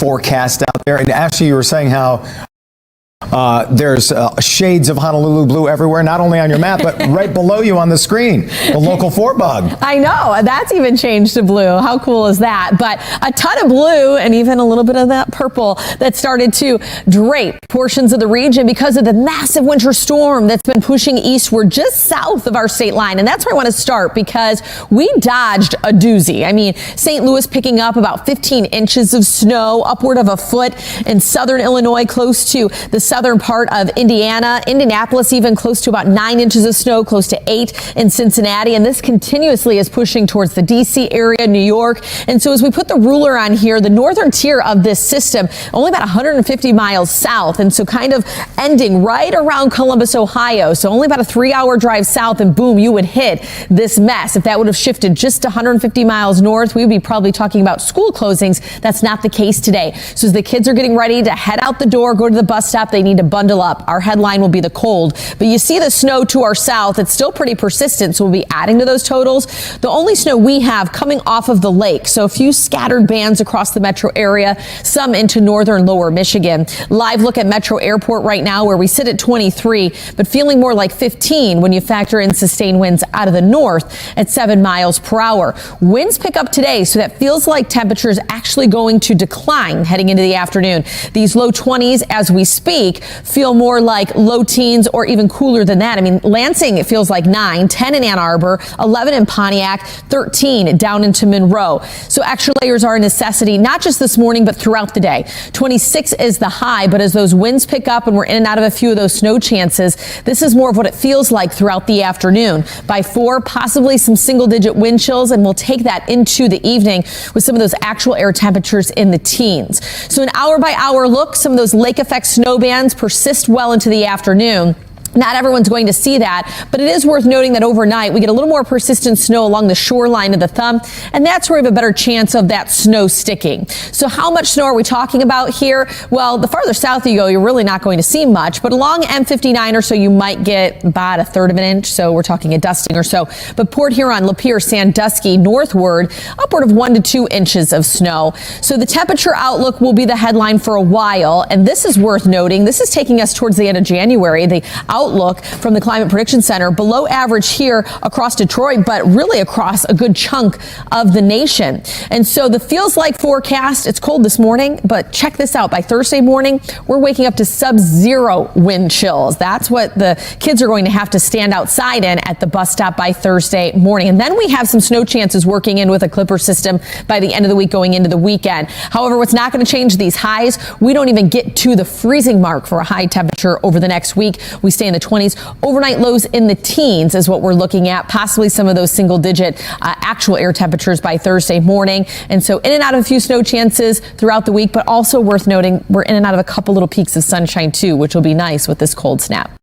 forecast out there. And Ashley, you were saying how there's shades of Honolulu blue everywhere, not only on your map, but right below you on the screen, the local 4 bug. I know, that's even changed to blue. How cool is that? But a ton of blue and even a little bit of that purple that started to drape portions of the region because of the massive winter storm that's been pushing eastward just south of our state line. And that's where I want to start because we dodged a doozy. I mean, St. Louis picking up about 15 inches of snow, upward of a foot in southern Illinois, close to the southern part of Indiana. Indianapolis even close to about 9 inches of snow, close to 8 in Cincinnati. And this continuously is pushing towards the D.C. area, New York. And so as we put the ruler on here, the northern tier of this system, only about 150 miles south. And so kind of ending right around Columbus, Ohio. So only about a 3-hour drive south and boom, you would hit this mess. If that would have shifted just 150 miles north, we would be probably talking about school closings. That's not the case today. So as the kids are getting ready to head out the door, go to the bus stop, they need to bundle up. Our headline will be the cold, but you see the snow to our south. It's still pretty persistent, so we'll be adding to those totals. The only snow we have coming off of the lake, so a few scattered bands across the metro area, some into northern lower Michigan. Live look at Metro Airport right now where we sit at 23, but feeling more like 15 when you factor in sustained winds out of the north at 7 miles per hour. Winds pick up today, so that feels like temperatures actually going to decline heading into the afternoon. These low 20s as we speak feel more like low teens or even cooler than that. I mean, Lansing, it feels like 9, 10 in Ann Arbor, 11 in Pontiac, 13 down into Monroe. So extra layers are a necessity, not just this morning, but throughout the day. 26 is the high, but as those winds pick up and we're in and out of a few of those snow chances, this is more of what it feels like throughout the afternoon. By 4, possibly some single-digit wind chills, and we'll take that into the evening with some of those actual air temperatures in the teens. So an hour-by-hour look, some of those lake effect snow bands persist well into the afternoon. Not everyone's going to see that, but it is worth noting that overnight we get a little more persistent snow along the shoreline of the thumb, and that's where we have a better chance of that snow sticking. So how much snow are we talking about here? Well, the farther south you go, you're really not going to see much, but along M59 or so, you might get about 1/3 of an inch, so we're talking a dusting or so. But Port Huron, Lapeer, Sandusky, northward, upward of 1 to 2 inches of snow. So the temperature outlook will be the headline for a while, and this is worth noting. This is taking us towards the end of January. The outlook from the Climate Prediction Center, below average here across Detroit, but really across a good chunk of the nation. And so the feels like forecast, it's cold this morning, but check this out. By Thursday morning, we're waking up to sub-zero wind chills. That's what the kids are going to have to stand outside in at the bus stop by Thursday morning. And then we have some snow chances working in with a clipper system by the end of the week going into the weekend. However, what's not going to change these highs, we don't even get to the freezing mark for a high temperature over the next week. We stay in the 20s. Overnight lows in the teens is what we're looking at, possibly some of those single-digit actual air temperatures by Thursday morning. And so in and out of a few snow chances throughout the week, but also worth noting we're in and out of a couple little peaks of sunshine too, which will be nice with this cold snap.